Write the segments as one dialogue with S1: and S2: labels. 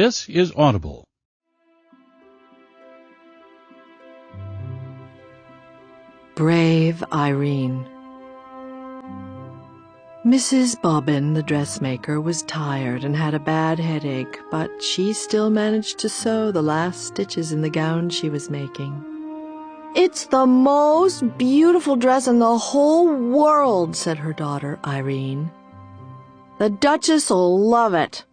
S1: This is Audible.
S2: Brave Irene. Mrs. Bobbin, the dressmaker, was tired and had a bad headache, but she still managed to sew the last stitches in the gown she was making. "It's the most beautiful dress in the whole world," said her daughter, Irene. "The Duchess'll love it."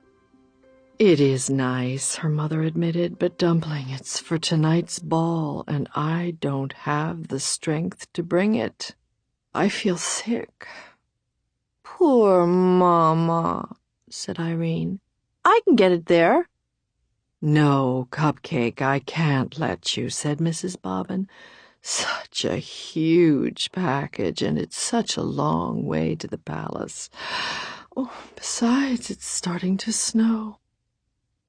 S2: "It is nice," her mother admitted, "but, Dumpling, it's for tonight's ball, and I don't have the strength to bring it. I feel sick." "Poor Mama," said Irene. "I can get it there." "No, Cupcake, I can't let you," said Mrs. Bobbin. "Such a huge package, and it's such a long way to the palace. Oh, besides, it's starting to snow."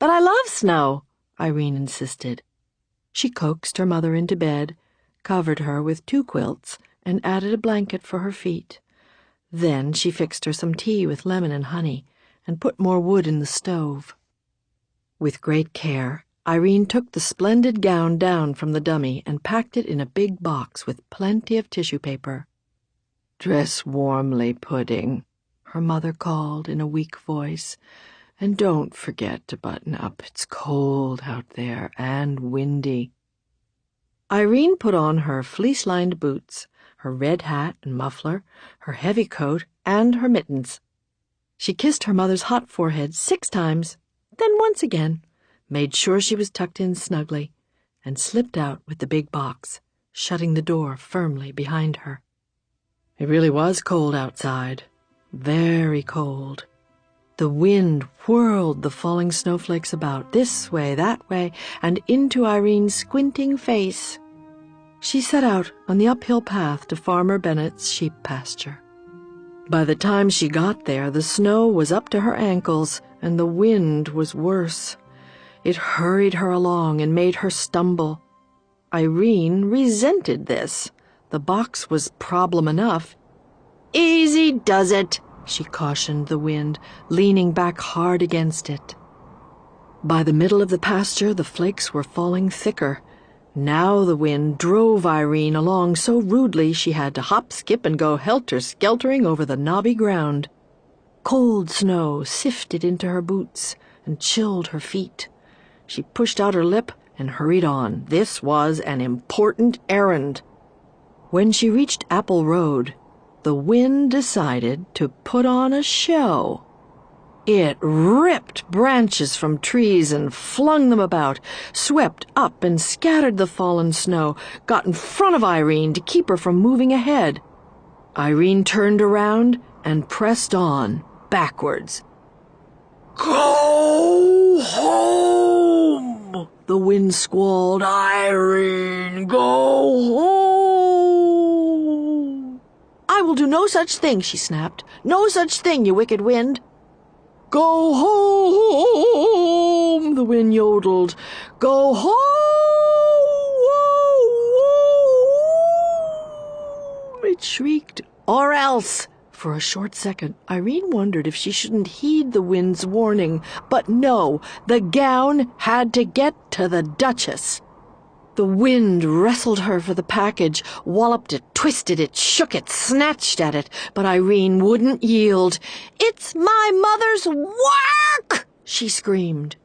S2: "But I love snow," Irene insisted. She coaxed her mother into bed, covered her with 2 quilts, and added a blanket for her feet. Then she fixed her some tea with lemon and honey, and put more wood in the stove. With great care, Irene took the splendid gown down from the dummy and packed it in a big box with plenty of tissue paper. "Dress warmly, Pudding," her mother called in a weak voice. "And don't forget to button up. It's cold out there and windy." Irene put on her fleece-lined boots, her red hat and muffler, her heavy coat, and her mittens. She kissed her mother's hot forehead 6 times, then once again, made sure she was tucked in snugly, and slipped out with the big box, shutting the door firmly behind her. It really was cold outside, very cold. The wind whirled the falling snowflakes about, this way, that way, and into Irene's squinting face. She set out on the uphill path to Farmer Bennett's sheep pasture. By the time she got there, the snow was up to her ankles, and the wind was worse. It hurried her along and made her stumble. Irene resented this. The box was problem enough. "Easy does it," she cautioned the wind, leaning back hard against it. By the middle of the pasture, the flakes were falling thicker. Now the wind drove Irene along so rudely she had to hop, skip, and go helter-skeltering over the knobby ground. Cold snow sifted into her boots and chilled her feet. She pushed out her lip and hurried on. This was an important errand. When she reached Apple Road, the wind decided to put on a show. It ripped branches from trees and flung them about, swept up and scattered the fallen snow, got in front of Irene to keep her from moving ahead. Irene turned around and pressed on, backwards. "Go home!" the wind squalled. "Irene, go home!" "I will do no such thing," she snapped. "No such thing, you wicked wind." "Go home!" the wind yodeled. "Go home!" it shrieked. "Or else!" For a short second, Irene wondered if she shouldn't heed the wind's warning. But no, the gown had to get to the Duchess. The wind wrestled her for the package, walloped it, twisted it, shook it, snatched at it, but Irene wouldn't yield. "It's my mother's work!" she screamed.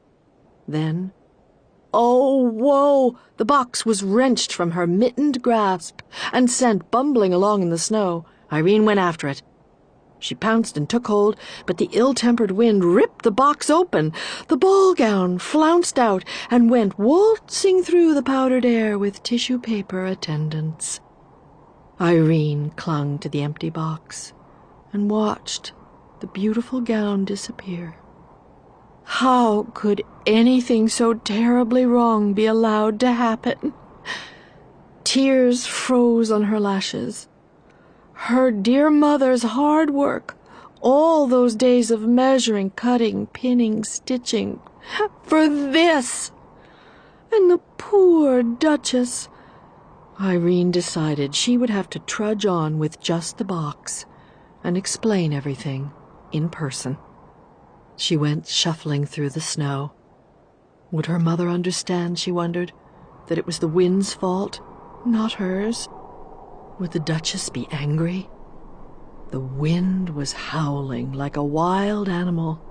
S2: Then, oh, woe! The box was wrenched from her mittened grasp and sent bumbling along in the snow. Irene went after it. She pounced and took hold, but the ill-tempered wind ripped the box open. The ball gown flounced out and went waltzing through the powdered air with tissue paper attendants. Irene clung to the empty box and watched the beautiful gown disappear. How could anything so terribly wrong be allowed to happen? Tears froze on her lashes. Her dear mother's hard work, all those days of measuring, cutting, pinning, stitching, for this! And the poor Duchess! Irene decided she would have to trudge on with just the box and explain everything in person. She went shuffling through the snow. Would her mother understand, she wondered, that it was the wind's fault, not hers? Would the Duchess be angry? The wind was howling like a wild animal.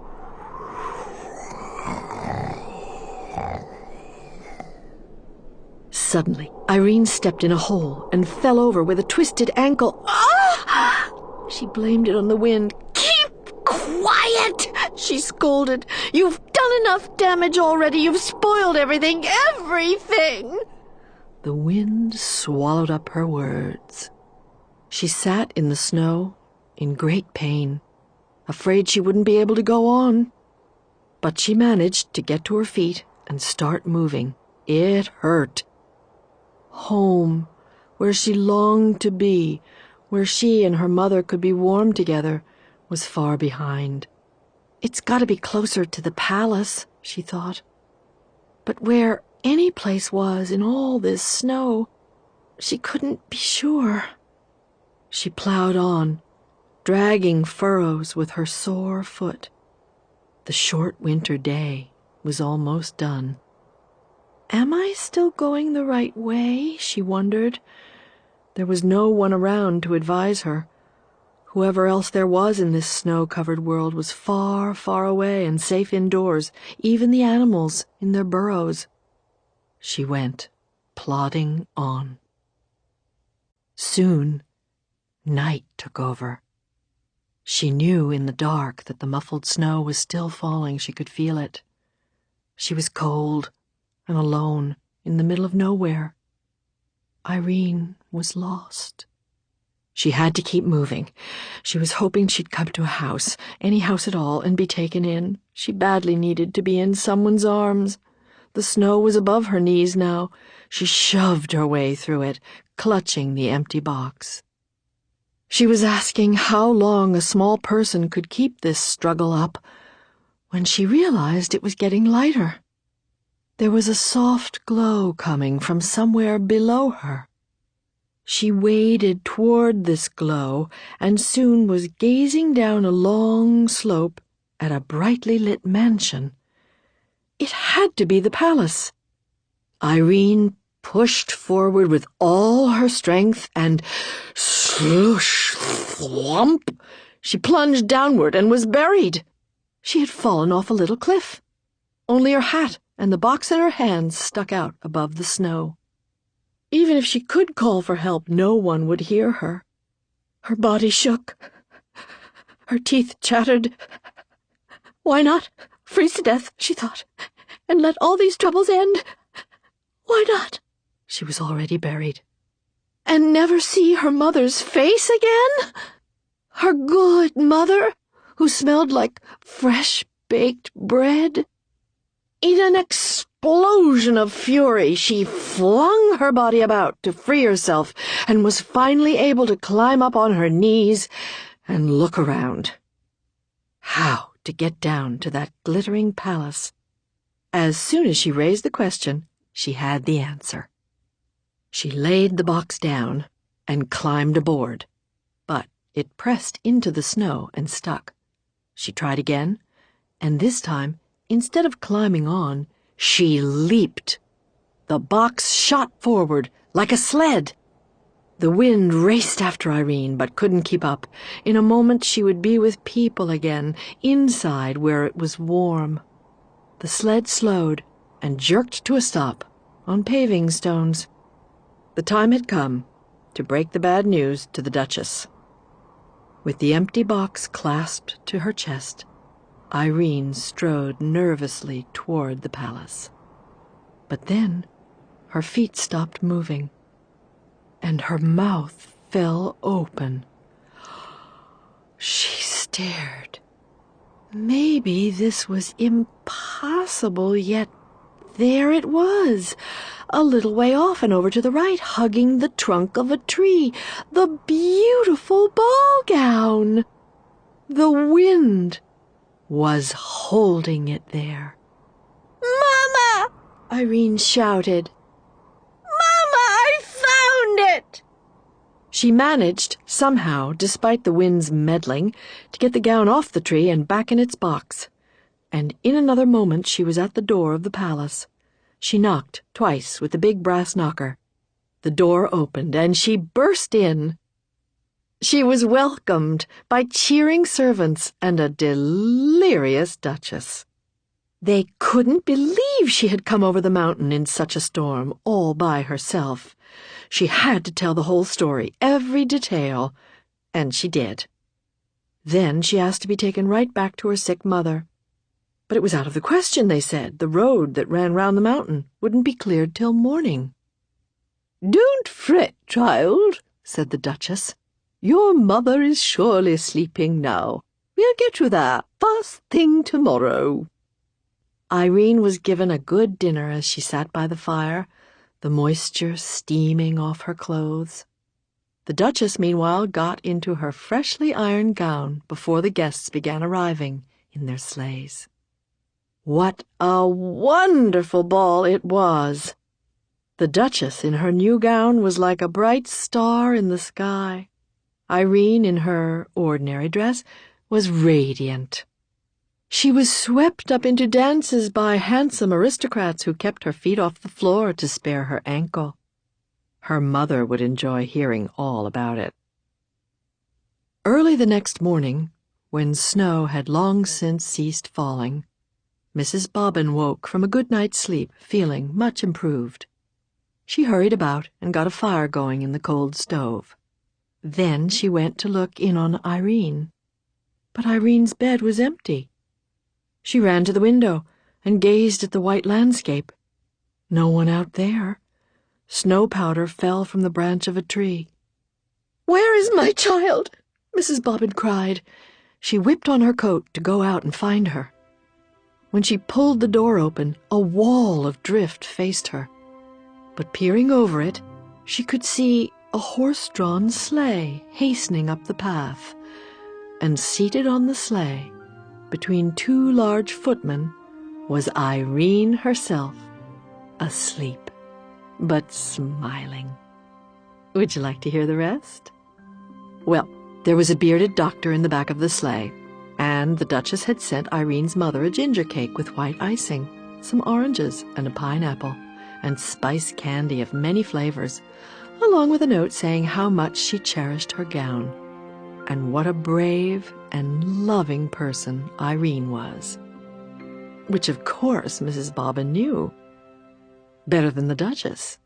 S2: Suddenly, Irene stepped in a hole and fell over with a twisted ankle. Ah! She blamed it on the wind. "Keep quiet!" she scolded. "You've done enough damage already. You've spoiled everything, everything!" The wind swallowed up her words. She sat in the snow in great pain, afraid she wouldn't be able to go on. But she managed to get to her feet and start moving. It hurt. Home, where she longed to be, where she and her mother could be warm together, was far behind. "It's got to be closer to the palace," she thought. But where any place was in all this snow, she couldn't be sure. She plowed on, dragging furrows with her sore foot. The short winter day was almost done. "Am I still going the right way?" she wondered. There was no one around to advise her. Whoever else there was in this snow-covered world was far, far away and safe indoors, even the animals in their burrows. She went, plodding on. Soon, night took over. She knew in the dark that the muffled snow was still falling. She could feel it. She was cold and alone in the middle of nowhere. Irene was lost. She had to keep moving. She was hoping she'd come to a house, any house at all, and be taken in. She badly needed to be in someone's arms. The snow was above her knees now. She shoved her way through it, clutching the empty box. She was asking how long a small person could keep this struggle up, when she realized it was getting lighter. There was a soft glow coming from somewhere below her. She waded toward this glow and soon was gazing down a long slope at a brightly lit mansion. It had to be the palace. Irene pushed forward with all her strength and sloosh, thwomp, she plunged downward and was buried. She had fallen off a little cliff. Only her hat and the box in her hands stuck out above the snow. Even if she could call for help, no one would hear her. Her body shook. Her teeth chattered. Why not freeze to death, she thought, and let all these troubles end? Why not? She was already buried. And never see her mother's face again? Her good mother, who smelled like fresh baked bread? In an explosion of fury, she flung her body about to free herself and was finally able to climb up on her knees and look around. How to get down to that glittering palace? As soon as she raised the question, she had the answer. She laid the box down and climbed aboard, but it pressed into the snow and stuck. She tried again, and this time, instead of climbing on, she leaped. The box shot forward like a sled. The wind raced after Irene, but couldn't keep up. In a moment she would be with people again, inside where it was warm. The sled slowed and jerked to a stop on paving stones. The time had come to break the bad news to the Duchess. With the empty box clasped to her chest, Irene strode nervously toward the palace. But then her feet stopped moving, and her mouth fell open. She stared. Maybe this was impossible, yet there it was, a little way off and over to the right, hugging the trunk of a tree, the beautiful ball gown. The wind was holding it there. "Mama!" Irene shouted. "Mama, I found it!" She managed, somehow, despite the wind's meddling, to get the gown off the tree and back in its box. and in another moment she was at the door of the palace. She knocked twice with the big brass knocker. The door opened, and she burst in. She was welcomed by cheering servants and a delirious Duchess. They couldn't believe she had come over the mountain in such a storm, all by herself. She had to tell the whole story, every detail, and she did. Then she asked to be taken right back to her sick mother. But it was out of the question, they said. The road that ran round the mountain wouldn't be cleared till morning.
S1: "Don't fret, child," said the Duchess. "Your mother is surely sleeping now. We'll get you there first thing tomorrow."
S2: Irene was given a good dinner as she sat by the fire, the moisture steaming off her clothes. The Duchess, meanwhile, got into her freshly ironed gown before the guests began arriving in their sleighs. What a wonderful ball it was! The Duchess in her new gown was like a bright star in the sky. Irene, in her ordinary dress, was radiant. She was swept up into dances by handsome aristocrats who kept her feet off the floor to spare her ankle. Her mother would enjoy hearing all about it. Early the next morning, when snow had long since ceased falling, Mrs. Bobbin woke from a good night's sleep, feeling much improved. She hurried about and got a fire going in the cold stove. Then she went to look in on Irene. But Irene's bed was empty. She ran to the window and gazed at the white landscape. No one out there. Snow powder fell from the branch of a tree. "Where is my child?" Mrs. Bobbin cried. She whipped on her coat to go out and find her. When she pulled the door open, a wall of drift faced her. But peering over it, she could see a horse-drawn sleigh hastening up the path, and seated on the sleigh, between two large footmen, was Irene herself, asleep, but smiling. Would you like to hear the rest? Well, there was a bearded doctor in the back of the sleigh, and the Duchess had sent Irene's mother a ginger cake with white icing, some oranges and a pineapple, and spice candy of many flavors, along with a note saying how much she cherished her gown, and what a brave and loving person Irene was. Which, of course, Mrs. Bobbin knew. Better than the Duchess.